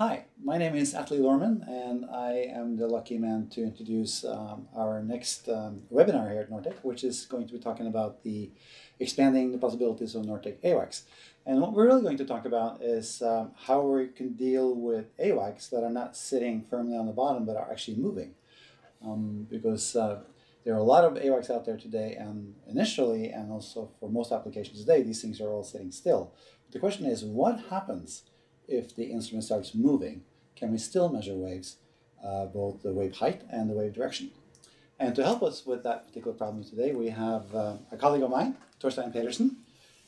Hi, my name is Atle Lorman, and I am the lucky man to introduce our next webinar here at Nortek, which is going to be talking about the expanding the possibilities of Nortek AWACs. And what we're really going to talk about is how we can deal with AWACs that are not sitting firmly on the bottom but are actually moving. Because there are a lot of AWACs out there today, and initially, and also for most applications today, these things are all sitting still. The question is, what happens if the instrument starts moving? Can we still measure waves, both the wave height and the wave direction? And to help us with that particular problem today, we have a colleague of mine, Torstein Pedersen,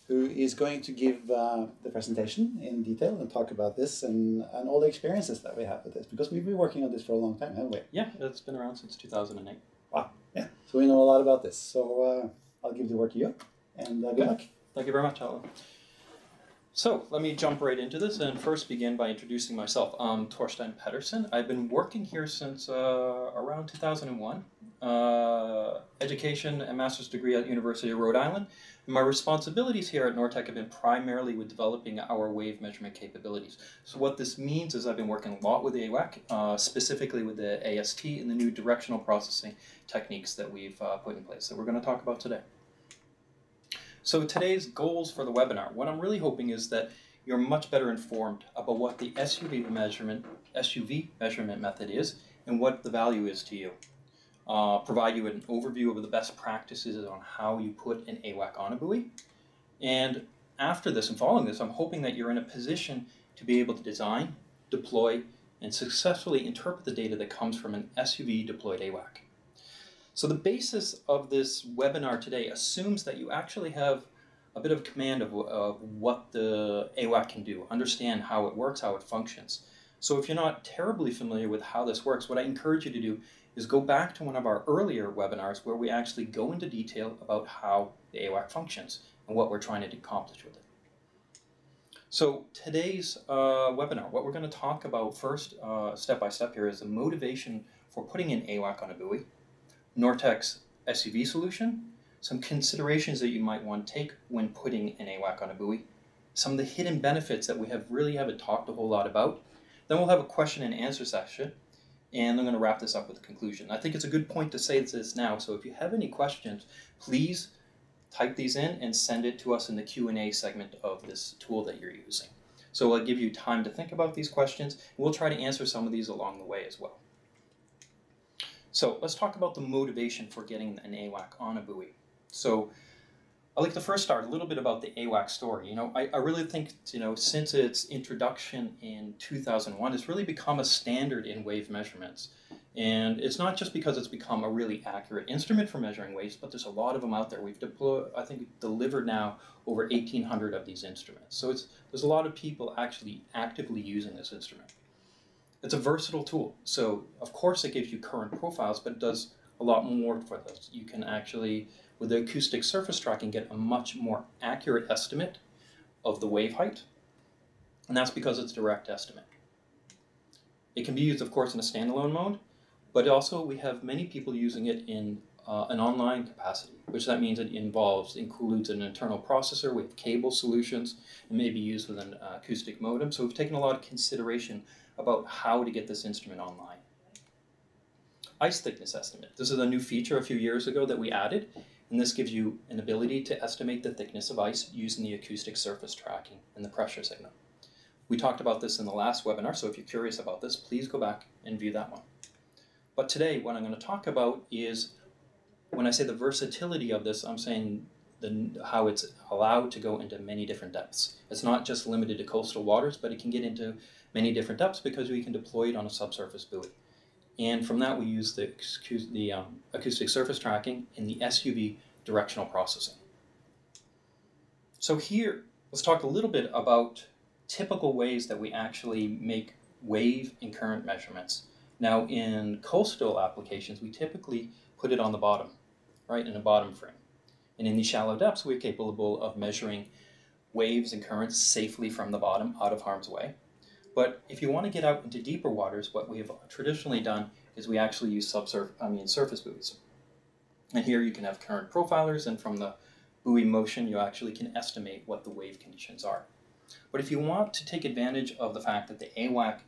who is going to give the presentation in detail and talk about this and all the experiences that we have with this, because we've been working on this for a long time, haven't we? Yeah, it's been around since 2008. Wow, yeah. So we know a lot about this. So I'll give the word to you, and good luck. Thank you very much, Alan. So let me jump right into this and first begin by introducing myself. I'm Torstein Pedersen. I've been working here since around 2001. Education and master's degree at University of Rhode Island. And my responsibilities here at Nortek have been primarily with developing our wave measurement capabilities. So what this means is I've been working a lot with the AWAC, specifically with the AST and the new directional processing techniques that we've put in place that we're going to talk about today. So today's goals for the webinar, what I'm really hoping is that you're much better informed about what the SUV measurement method is and what the value is to you. Provide you an overview of the best practices on how you put an AWAC on a buoy. And after this and following this, I'm hoping that you're in a position to be able to design, deploy, and successfully interpret the data that comes from an SUV deployed AWAC. So the basis of this webinar today assumes that you actually have a bit of command of what the AWAC can do, understand how it works, how it functions. So if you're not terribly familiar with how this works, what I encourage you to do is go back to one of our earlier webinars where we actually go into detail about how the AWAC functions and what we're trying to accomplish with it. So today's webinar, what we're going to talk about first, step by step here, is the motivation for putting an AWAC on a buoy, Nortek's SUV solution, some considerations that you might want to take when putting an AWAC on a buoy, some of the hidden benefits that we really haven't talked a whole lot about. Then we'll have a question and answer session, and I'm going to wrap this up with a conclusion. I think it's a good point to say this now, so if you have any questions, please type these in and send it to us in the Q&A segment of this tool that you're using. So I'll give you time to think about these questions, and we'll try to answer some of these along the way as well. So let's talk about the motivation for getting an AWAC on a buoy. So I'd like to first start a little bit about the AWAC story. I really think, since its introduction in 2001, it's really become a standard in wave measurements. And it's not just because it's become a really accurate instrument for measuring waves, but there's a lot of them out there. We've delivered now over 1,800 of these instruments. So there's a lot of people actually actively using this instrument. It's a versatile tool. So of course it gives you current profiles, but it does a lot more for those. You can actually, with the acoustic surface tracking, get a much more accurate estimate of the wave height, and that's because it's direct estimate. It can be used, of course, in a standalone mode, but also we have many people using it in an online capacity, which that means it includes an internal processor with cable solutions, and may be used with an acoustic modem. So we've taken a lot of consideration about how to get this instrument online. Ice thickness estimate. This is a new feature a few years ago that we added, and this gives you an ability to estimate the thickness of ice using the acoustic surface tracking and the pressure signal. We talked about this in the last webinar, so if you're curious about this, please go back and view that one. But today, what I'm going to talk about is, when I say the versatility of this, I'm saying how it's allowed to go into many different depths. It's not just limited to coastal waters, but it can get into many different depths because we can deploy it on a subsurface buoy. And from that, we use the acoustic surface tracking in the SUV directional processing. So here, let's talk a little bit about typical ways that we actually make wave and current measurements. Now, in coastal applications, we typically put it on the bottom, right, in a bottom frame. And in these shallow depths, we're capable of measuring waves and currents safely from the bottom, out of harm's way. But if you want to get out into deeper waters, what we have traditionally done is we actually use surface buoys. And here you can have current profilers, and from the buoy motion, you actually can estimate what the wave conditions are. But if you want to take advantage of the fact that the AWAC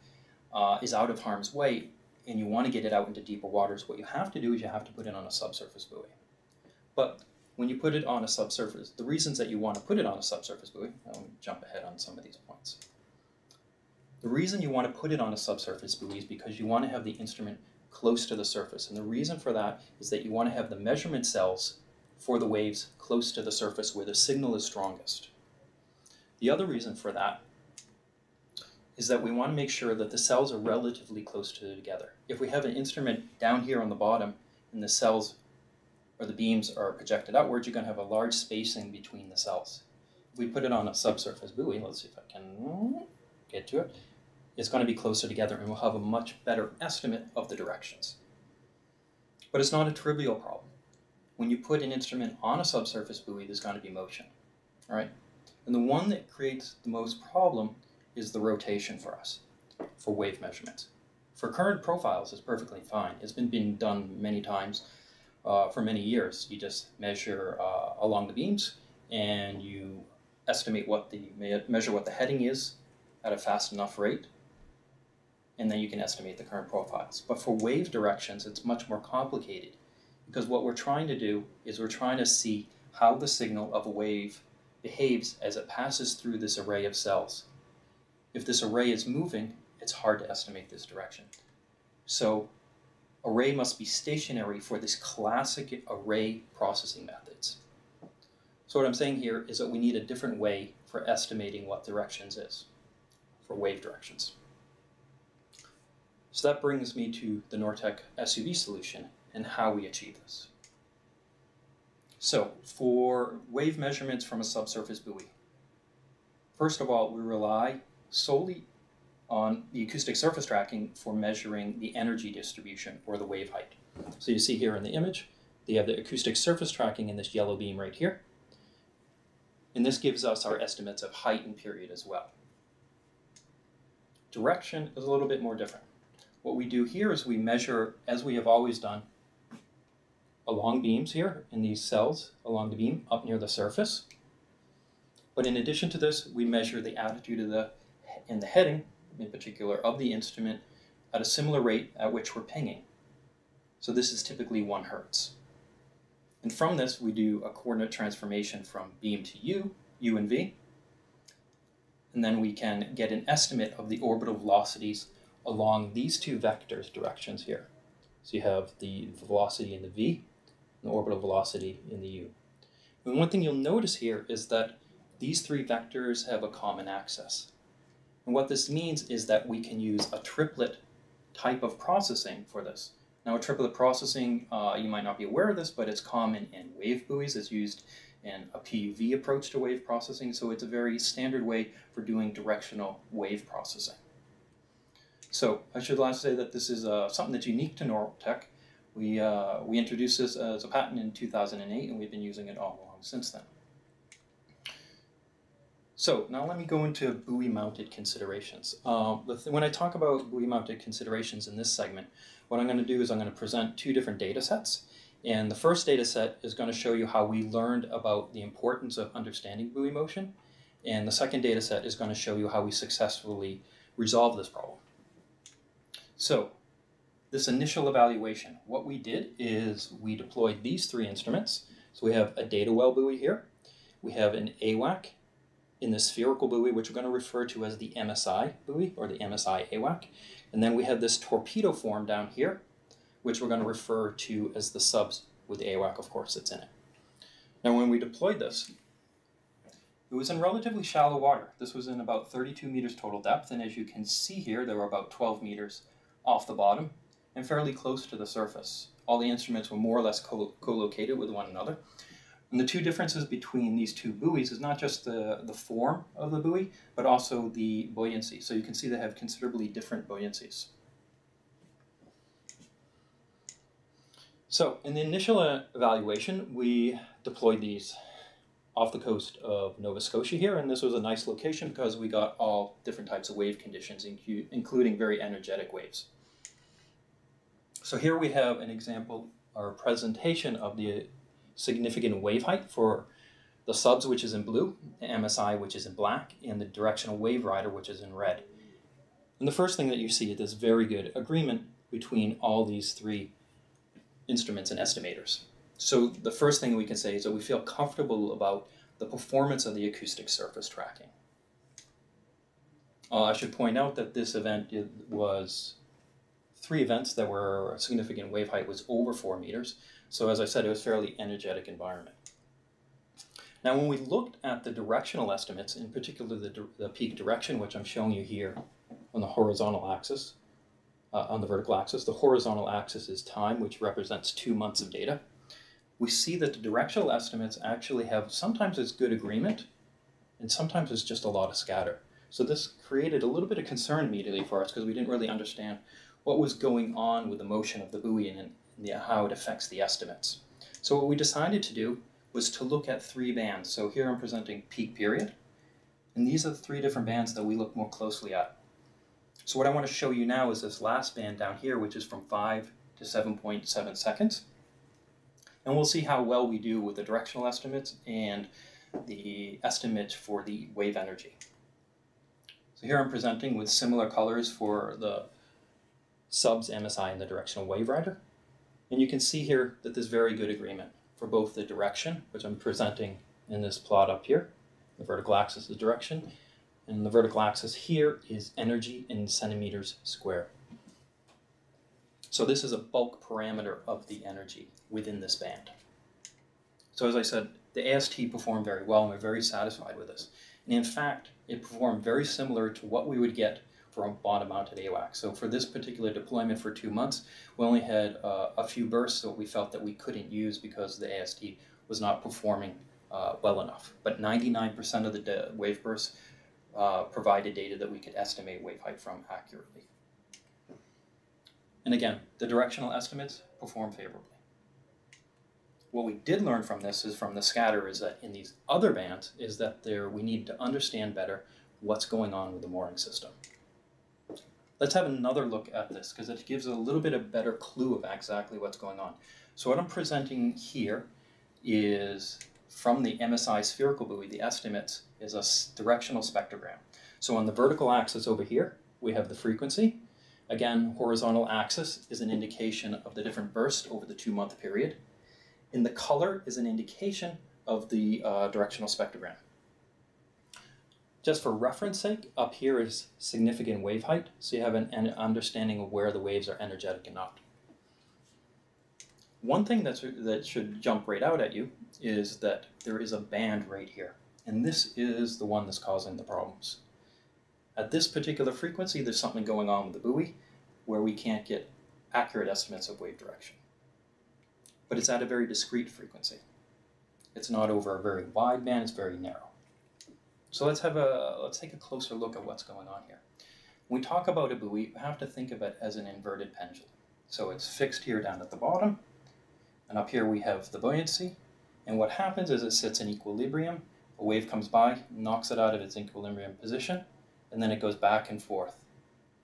is out of harm's way and you want to get it out into deeper waters, what you have to do is you have to put it on a subsurface buoy. But when you put it on a subsurface, the reasons that you want to put it on a subsurface buoy, let me jump ahead on some of these points. The reason you want to put it on a subsurface buoy is because you want to have the instrument close to the surface. And the reason for that is that you want to have the measurement cells for the waves close to the surface where the signal is strongest. The other reason for that is that we want to make sure that the cells are relatively close together. If we have an instrument down here on the bottom and the cells or the beams are projected outwards, you're going to have a large spacing between the cells. If we put it on a subsurface buoy, let's see if I can get to it, it's going to be closer together and we'll have a much better estimate of the directions. But it's not a trivial problem. When you put an instrument on a subsurface buoy, there's going to be motion. All right? And the one that creates the most problem is the rotation for us, for wave measurements. For current profiles, it's perfectly fine. It's been being done many times for many years. You just measure along the beams and you estimate measure what the heading is at a fast enough rate, and then you can estimate the current profiles. But for wave directions, it's much more complicated because what we're trying to do is we're trying to see how the signal of a wave behaves as it passes through this array of cells. If this array is moving, it's hard to estimate this direction. So array must be stationary for this classic array processing methods. So what I'm saying here is that we need a different way for estimating what directions is, for wave directions. So that brings me to the Nortek SUV solution and how we achieve this. So for wave measurements from a subsurface buoy, first of all, we rely solely on the acoustic surface tracking for measuring the energy distribution or the wave height. So you see here in the image, they have the acoustic surface tracking in this yellow beam right here. And this gives us our estimates of height and period as well. Direction is a little bit more different. What we do here is we measure, as we have always done, along beams here in these cells along the beam up near the surface. But in addition to this, we measure the attitude of the heading, in particular, of the instrument at a similar rate at which we're pinging. So this is typically 1 Hertz. And from this, we do a coordinate transformation from beam to U and V. And then we can get an estimate of the orbital velocities along these two vectors directions here. So you have the velocity in the V and the orbital velocity in the U. And one thing you'll notice here is that these 3 vectors have a common axis. And what this means is that we can use a triplet type of processing for this. Now, a triplet processing, you might not be aware of this, but it's common in wave buoys. It's used in a PUV approach to wave processing, so it's a very standard way for doing directional wave processing. So I should last say that this is something that's unique to Nortek. We introduced this as a patent in 2008, and we've been using it all along since then. So now let me go into buoy-mounted considerations. When I talk about buoy-mounted considerations in this segment, what I'm going to do is I'm going to present 2 different data sets. And the first data set is going to show you how we learned about the importance of understanding buoy motion. And the second data set is going to show you how we successfully resolve this problem. So this initial evaluation, what we did is we deployed these 3 instruments. So we have a data well buoy here. We have an AWAC in the spherical buoy, which we're going to refer to as the MSI buoy or the MSI AWAC. And then we have this torpedo form down here, which we're going to refer to as the subs with the AWAC, of course, that's in it. Now, when we deployed this, it was in relatively shallow water. This was in about 32 meters total depth, and as you can see here, there were about 12 meters off the bottom and fairly close to the surface. All the instruments were more or less co-located with one another. And the 2 differences between these 2 buoys is not just the form of the buoy, but also the buoyancy. So you can see they have considerably different buoyancies. So in the initial evaluation, we deployed these off the coast of Nova Scotia here, and this was a nice location because we got all different types of wave conditions, including very energetic waves. So here we have an example or presentation of the significant wave height for the subs, which is in blue, the MSI, which is in black, and the directional wave rider, which is in red. And the first thing that you see is this very good agreement between all these three instruments and estimators. So the first thing we can say is that we feel comfortable about the performance of the acoustic surface tracking. I should point out that this event was 3 events that were significant wave height was over 4 meters. So as I said, it was a fairly energetic environment. Now when we looked at the directional estimates, in particular the peak direction, which I'm showing you here on the horizontal axis, on the vertical axis, the horizontal axis is time, which represents 2 months of data. We see that the directional estimates actually have sometimes it's good agreement, and sometimes it's just a lot of scatter. So this created a little bit of concern immediately for us because we didn't really understand what was going on with the motion of the buoy and how it affects the estimates. So what we decided to do was to look at 3 bands. So here I'm presenting peak period, and these are the 3 different bands that we look more closely at. So what I want to show you now is this last band down here, which is from 5 to 7.7 seconds. And we'll see how well we do with the directional estimates and the estimate for the wave energy. So here I'm presenting with similar colors for the subs, MSI, and the directional wave rider. And you can see here that there's very good agreement for both the direction, which I'm presenting in this plot up here. The vertical axis is direction, and the vertical axis here is energy in centimeters square. So this is a bulk parameter of the energy within this band. So as I said, the AST performed very well, and we're very satisfied with this. And in fact, it performed very similar to what we would get for a bottom-mounted AWAC. So for this particular deployment for 2 months, we only had a few bursts that we felt that we couldn't use because the AST was not performing well enough. But 99% of the wave bursts provided data that we could estimate wave height from accurately. And again, the directional estimates perform favorably. What we did learn from this is from the scatter is that in these other bands is that we need to understand better what's going on with the mooring system. Let's have another look at this because it gives a little bit of better clue of exactly what's going on. So what I'm presenting here is from the MSI spherical buoy, the estimates is a directional spectrogram. So on the vertical axis over here, we have the frequency. Again, horizontal axis is an indication of the different bursts over the 2-month period. And the color is an indication of the directional spectrogram. Just for reference sake, up here is significant wave height, so you have an understanding of where the waves are energetic and not. One thing that should jump right out at you is that there is a band right here, and this is the one that's causing the problems. At this particular frequency, there's something going on with the buoy where we can't get accurate estimates of wave direction. But it's at a very discrete frequency. It's not over a very wide band, it's very narrow. So let's take a closer look at what's going on here. When we talk about a buoy, we have to think of it as an inverted pendulum. So it's fixed here down at the bottom, and up here we have the buoyancy. And what happens is it sits in equilibrium, a wave comes by, knocks it out of its equilibrium position, and then it goes back and forth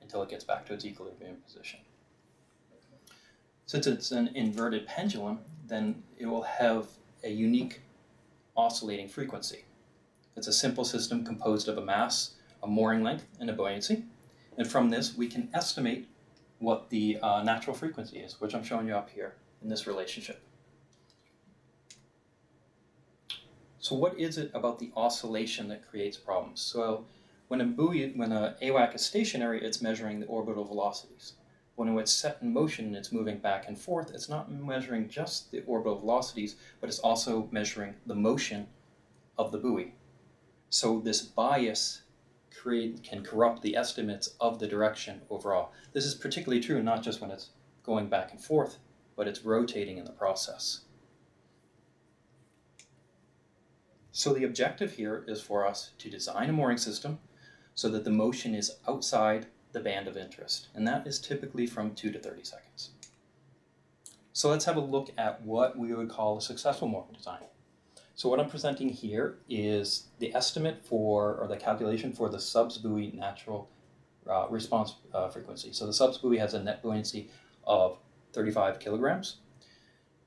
until it gets back to its equilibrium position. Since it's an inverted pendulum, then it will have a unique oscillating frequency. It's a simple system composed of a mass, a mooring length, and a buoyancy. And from this, we can estimate what the natural frequency is, which I'm showing you up here in this relationship. So what is it about the oscillation that creates problems? So when an AWAC is stationary, it's measuring the orbital velocities. When it's set in motion and it's moving back and forth, it's not measuring just the orbital velocities, but it's also measuring the motion of the buoy. So this bias can corrupt the estimates of the direction overall. This is particularly true not just when it's going back and forth, but it's rotating in the process. So the objective here is for us to design a mooring system so that the motion is outside the band of interest, and that is typically from 2 to 30 seconds. So let's have a look at what we would call a successful mooring design. So what I'm presenting here is the estimate for, or the calculation for the subs buoy natural response frequency. So the subs buoy has a net buoyancy of 35 kilograms.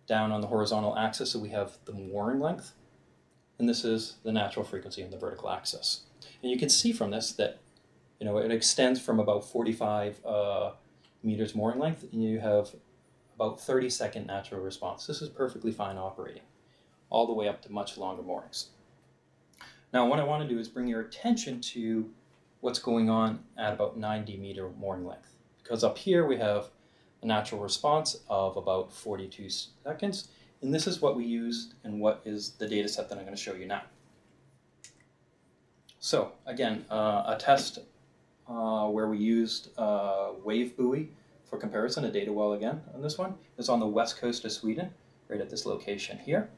Down on the horizontal axis, so we have the mooring length, and this is the natural frequency on the vertical axis. And you can see from this that it extends from about 45 meters mooring length, and you have about 30-second natural response. This is perfectly fine operating, all the way up to much longer moorings. Now, what I want to do is bring your attention to what's going on at about 90-meter mooring length, because up here we have a natural response of about 42 seconds, and this is what we used and what is the data set that I'm going to show you now. So again, a test where we used wave buoy for comparison, a data well again on this one, is on the west coast of Sweden, right at this location here.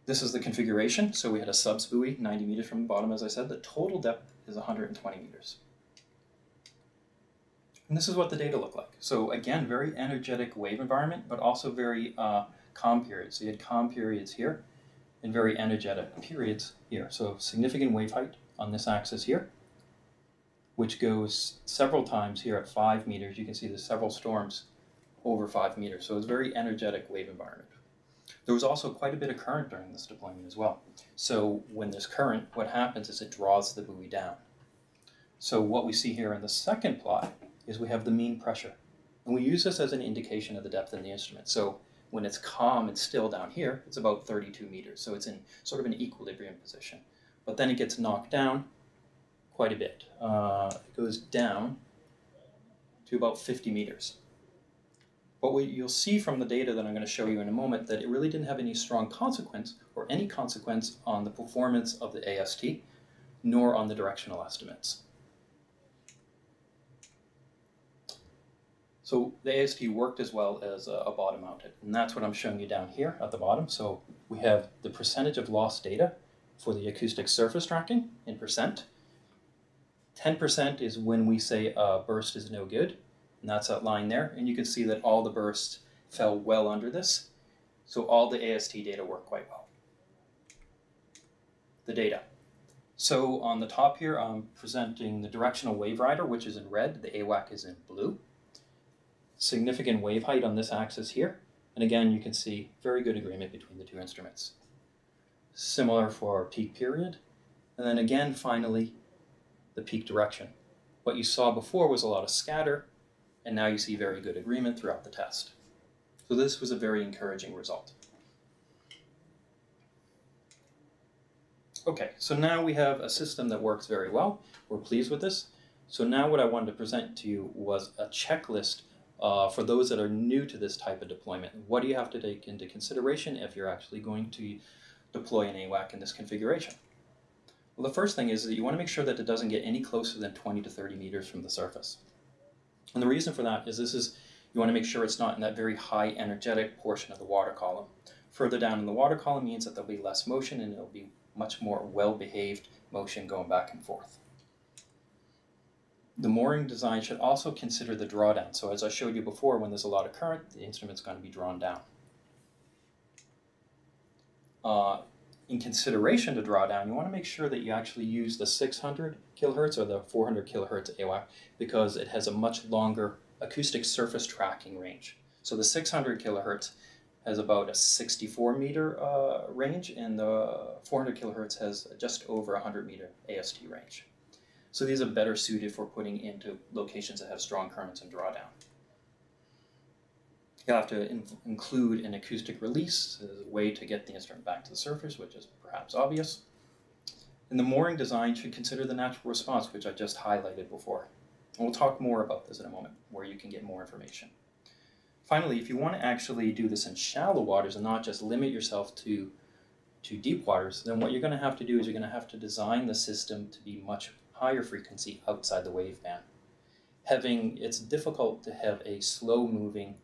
This is the configuration. So we had a subs buoy, 90 meters from the bottom, as I said. The total depth is 120 meters. And this is what the data look like. So again, very energetic wave environment, but also very calm periods. So you had calm periods here and very energetic periods here. So significant wave height on this axis here, which goes several times here at 5 meters. You can see there's several storms over 5 meters. So it's a very energetic wave environment. There was also quite a bit of current during this deployment as well. So when there's current, what happens is it draws the buoy down. So what we see here in the second plot is we have the mean pressure. And we use this as an indication of the depth in the instrument. So when it's calm and still down here, it's about 32 meters. So it's in sort of an equilibrium position. But then it gets knocked down quite a bit. It goes down to about 50 meters. But you'll see from the data that I'm going to show you in a moment that it really didn't have any strong consequence or any consequence on the performance of the AST, nor on the directional estimates. So the AST worked as well as a bottom mounted, and that's what I'm showing you down here at the bottom. So we have the percentage of lost data for the acoustic surface tracking in percent. 10% is when we say a burst is no good, and that's that line there. And you can see that all the bursts fell well under this. So all the AST data work quite well. The data. So on the top here, I'm presenting the directional wave rider, which is in red. The AWAC is in blue. Significant wave height on this axis here. And again, you can see very good agreement between the two instruments. Similar for our peak period. And then again, finally, the peak direction. What you saw before was a lot of scatter, and now you see very good agreement throughout the test. So this was a very encouraging result. Okay, so now we have a system that works very well. We're pleased with this. So now what I wanted to present to you was a checklist for those that are new to this type of deployment. What do you have to take into consideration if you're actually going to deploy an AWAC in this configuration? Well, the first thing is that you want to make sure that it doesn't get any closer than 20 to 30 meters from the surface. And the reason for that is you want to make sure it's not in that very high energetic portion of the water column. Further down in the water column means that there'll be less motion and it'll be much more well-behaved motion going back and forth. The mooring design should also consider the drawdown. So as I showed you before, when there's a lot of current, the instrument's going to be drawn down. In consideration to drawdown, you want to make sure that you actually use the 600 kilohertz or the 400 kilohertz AWAC because it has a much longer acoustic surface tracking range. So the 600 kilohertz has about a 64 meter range, and the 400 kilohertz has just over 100 meter AST range. So these are better suited for putting into locations that have strong currents and drawdown. You'll have to include an acoustic release as a way to get the instrument back to the surface, which is perhaps obvious. And the mooring design should consider the natural response, which I just highlighted before. And we'll talk more about this in a moment, where you can get more information. Finally, if you want to actually do this in shallow waters and not just limit yourself to deep waters, then what you're going to have to do is you're going to have to design the system to be much higher frequency outside the wave band. It's difficult to have a slow-moving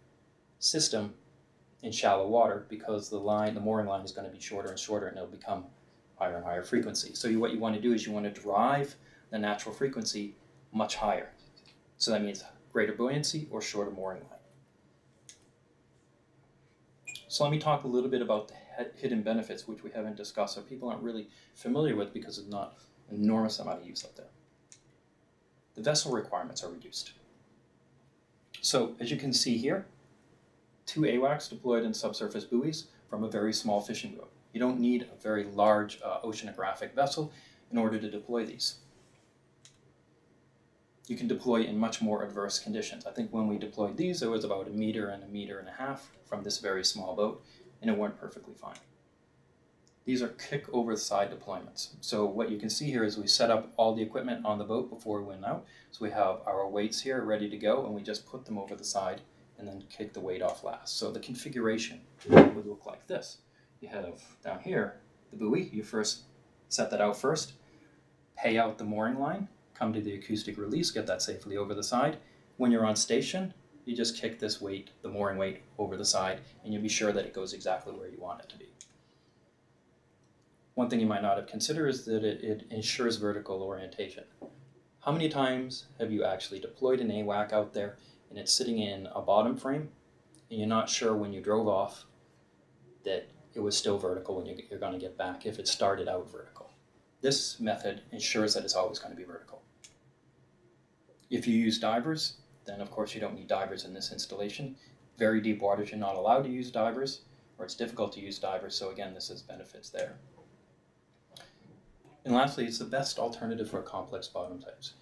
system in shallow water because the mooring line is going to be shorter and shorter, and it'll become higher and higher frequency. So what you want to do is you want to drive the natural frequency much higher. So that means greater buoyancy or shorter mooring line. So let me talk a little bit about the hidden benefits, which we haven't discussed, so people aren't really familiar with because there's not an enormous amount of use out there. The vessel requirements are reduced. So as you can see here, 2 AWACs deployed in subsurface buoys from a very small fishing boat. You don't need a very large oceanographic vessel in order to deploy these. you can deploy in much more adverse conditions. I think when we deployed these, it was about 1 meter and 1.5 meters from this very small boat, and it went perfectly fine. These are kick over the side deployments. So what you can see here is we set up all the equipment on the boat before we went out. So we have our weights here ready to go, and we just put them over the side and then kick the weight off last. So the configuration would look like this. You have down here the buoy. You first set that out first, pay out the mooring line, come to the acoustic release, get that safely over the side. When you're on station, you just kick this weight, the mooring weight, over the side, and you'll be sure that it goes exactly where you want it to be. One thing you might not have considered is that it ensures vertical orientation. How many times have you actually deployed an AWAC out there and it's sitting in a bottom frame and you're not sure when you drove off that it was still vertical when you're going to get back if it started out vertical? This method ensures that it's always going to be vertical. If you use divers, then of course you don't need divers in this installation. Very deep waters, you're not allowed to use divers, or it's difficult to use divers, so again, this has benefits there. And lastly, it's the best alternative for complex bottom types.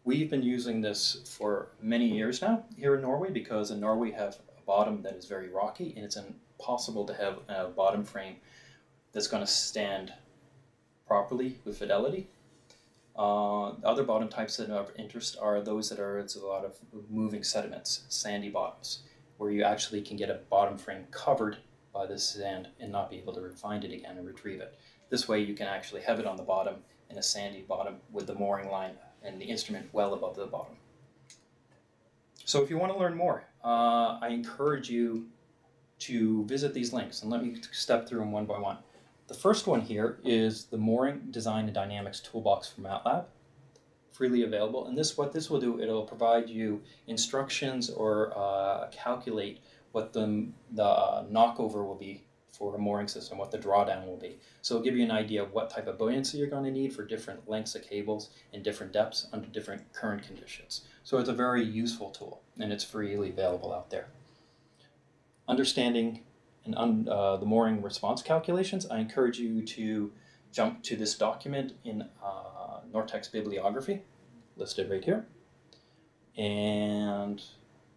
We've been using this for many years now here in Norway, because in Norway we have a bottom that is very rocky, and it's impossible to have a bottom frame that's going to stand properly with fidelity. Other bottom types that are of interest are those that are, it's a lot of moving sediments, sandy bottoms, where you actually can get a bottom frame covered by the sand and not be able to find it again and retrieve it. This way you can actually have it on the bottom in a sandy bottom with the mooring line and the instrument well above the bottom. So if you want to learn more, I encourage you to visit these links, and let me step through them one by one. The first one here is the Mooring Design and Dynamics Toolbox from MATLAB, freely available. And what this will do, it'll provide you instructions or calculate what the knockover will be for a mooring system, what the drawdown will be. So it'll give you an idea of what type of buoyancy you're going to need for different lengths of cables and different depths under different current conditions. So it's a very useful tool, and it's freely available out there. Understanding the mooring response calculations, I encourage you to jump to this document in Nortek's bibliography, listed right here. And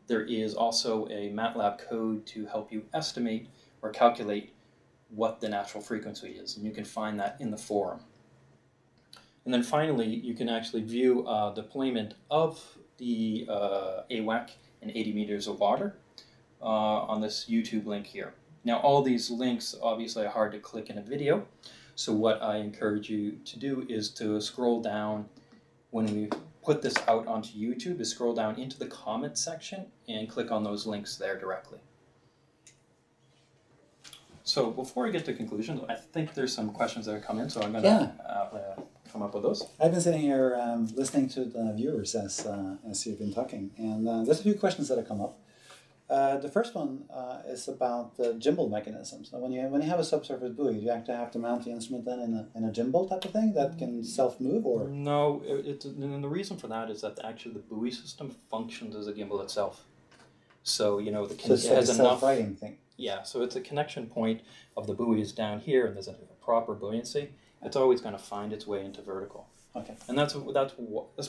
there is also a MATLAB code to help you estimate or calculate what the natural frequency is, and you can find that in the forum. And then finally, you can actually view deployment of the AWAC in 80 meters of water on this YouTube link here. Now, all these links obviously are hard to click in a video, so what I encourage you to do is to scroll down when we put this out onto YouTube, is scroll down into the comments section and click on those links there directly. So before I get to conclusions, I think there's some questions that have come in, so I'm going to come up with those. I've been sitting here listening to the viewers as you've been talking, and there's a few questions that have come up. The first one is about the gimbal mechanism. So when you have a subsurface buoy, do you actually have to mount the instrument then in a gimbal type of thing that can self-move, or? No, and the reason for that is that actually the buoy system functions as a gimbal itself. So it has a self-righting thing. Yeah, so it's a connection point of the buoy is down here, and there's a proper buoyancy. It's always going to find its way into vertical. Okay. And that's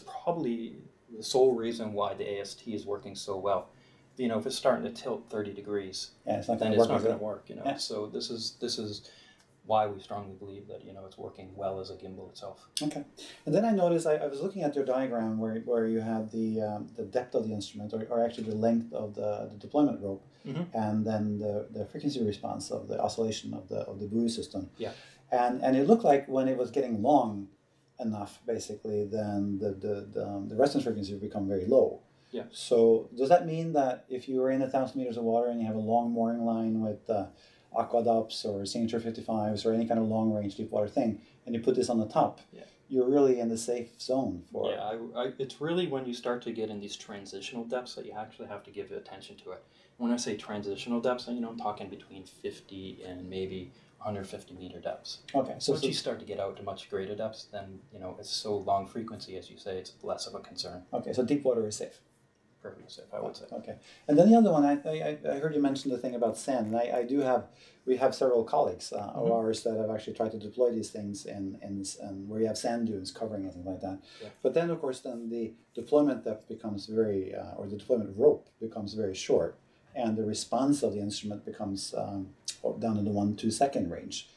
probably the sole reason why the AST is working so well. If it's starting to tilt 30 degrees, then it's not going to work. Yeah. So this is why we strongly believe that it's working well as a gimbal itself. Okay. And then I noticed I was looking at your diagram where you had the depth of the instrument, or actually the length of the deployment rope, and then the frequency response of the oscillation of the buoy system. Yeah. And it looked like when it was getting long enough, basically, then the resonance frequency would become very low. Yeah. So does that mean that if you were in 1,000 meters of water and you have a long mooring line with aqueducts or signature 55s or any kind of long-range deep water thing, and you put this on the top, you're really in the safe zone for it? Yeah, it's really when you start to get in these transitional depths that you actually have to give attention to it. When I say transitional depths, I'm talking between 50 and maybe 150 meter depths. Okay. So once you start to get out to much greater depths, then it's so long frequency, as you say, it's less of a concern. Okay, so deep water is safe. perfectly safe, I would say. Okay. And then the other one, I heard you mention the thing about sand, and we have several colleagues of ours that have actually tried to deploy these things in where you have sand dunes covering anything like that. Yeah. But then, of course, then the deployment depth becomes very, or the deployment rope becomes very short, and the response of the instrument becomes down in the 1-2 second range.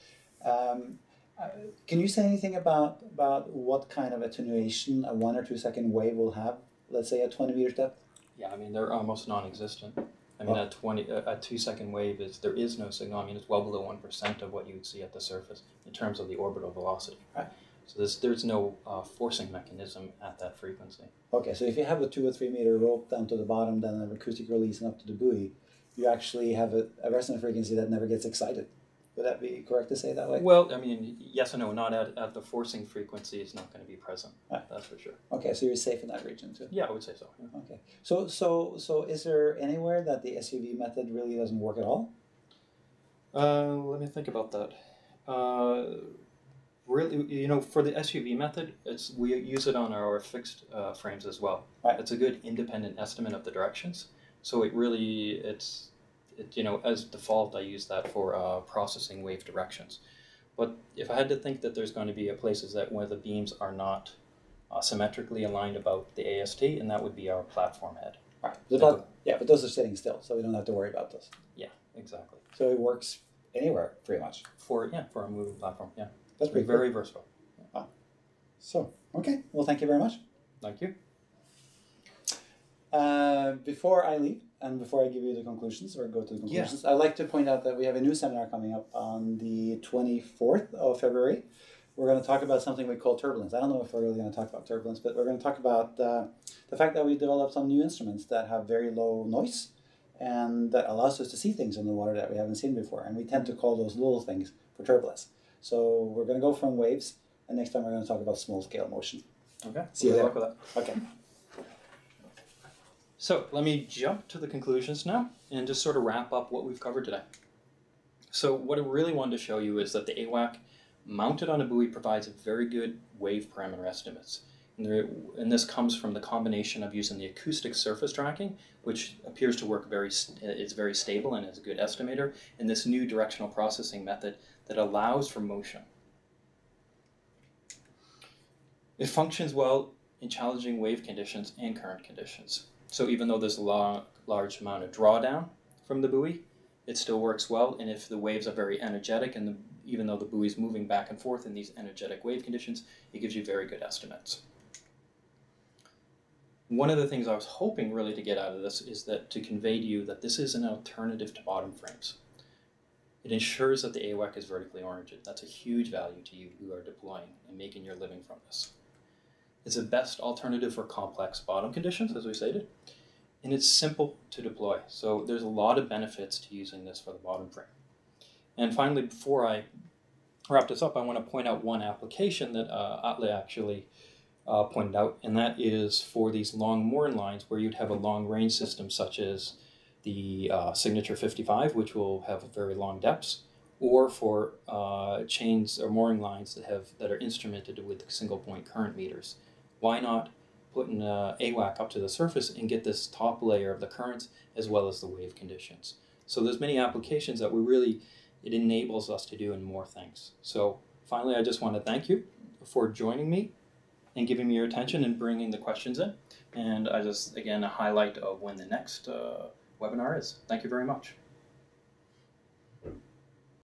Can you say anything about what kind of attenuation a 1 or 2 second wave will have, let's say at 20 meters depth? Yeah, I mean, they're almost non-existent. I mean, at 2 second wave, there is no signal. I mean, it's well below 1% of what you would see at the surface in terms of the orbital velocity. Right. So there's no forcing mechanism at that frequency. Okay, so if you have a 2 or 3 meter rope down to the bottom, then an acoustic release and up to the buoy, you actually have a resonant frequency that never gets excited. Would that be correct to say that way? Well, I mean, yes and no. Not at the forcing frequency is not going to be present. Right. That's for sure. Okay, so you're safe in that region too. Yeah, I would say so. Yeah. Okay, so is there anywhere that the SUV method really doesn't work at all? Let me think about that. Really, for the SUV method, we use it on our fixed frames as well. Right. It's a good independent estimate of the directions. So as default, I use that for processing wave directions. But if I had to think that there's going to be places where the beams are not symmetrically aligned about the AST, and that would be our platform head. Right. But those are sitting still, so we don't have to worry about those. Yeah, exactly. So it works anywhere, pretty much. For a moving platform, yeah. That's pretty very cool. versatile. Yeah. Wow. So, okay. Well, thank you very much. Thank you. Before I leave, and before I give you the conclusions, or go to the conclusions, I'd like to point out that we have a new seminar coming up on the 24th of February. We're going to talk about something we call turbulence. I don't know if we're really going to talk about turbulence, but we're going to talk about the fact that we developed some new instruments that have very low noise and that allows us to see things in the water that we haven't seen before. And we tend to call those little things for turbulence. So we're going to go from waves, and next time we're going to talk about small-scale motion. Okay. See you there. Good luck with that. Okay. So let me jump to the conclusions now and just sort of wrap up what we've covered today. So what I really wanted to show you is that the AWAC mounted on a buoy provides very good wave parameter estimates. And this comes from the combination of using the acoustic surface tracking, which appears to work it's very stable and is a good estimator, and this new directional processing method that allows for motion. It functions well in challenging wave conditions and current conditions. So even though there's a large amount of drawdown from the buoy, it still works well. And if the waves are very energetic, and even though the buoy is moving back and forth in these energetic wave conditions, it gives you very good estimates. One of the things I was hoping really to get out of this is that to convey to you that this is an alternative to bottom frames. It ensures that the AWAC is vertically oriented. That's a huge value to you who are deploying and making your living from this. It's the best alternative for complex bottom conditions, as we stated, and it's simple to deploy. So there's a lot of benefits to using this for the bottom frame. And finally, before I wrap this up, I want to point out one application that Atle actually pointed out, and that is for these long mooring lines where you'd have a long range system such as the Signature 55, which will have very long depths, or for chains or mooring lines that are instrumented with single point current meters. Why not put an AWAC up to the surface and get this top layer of the currents as well as the wave conditions? So there's many applications that it enables us to do in more things. So finally, I just want to thank you for joining me and giving me your attention and bringing the questions in. And I just, again, a highlight of when the next webinar is. Thank you very much.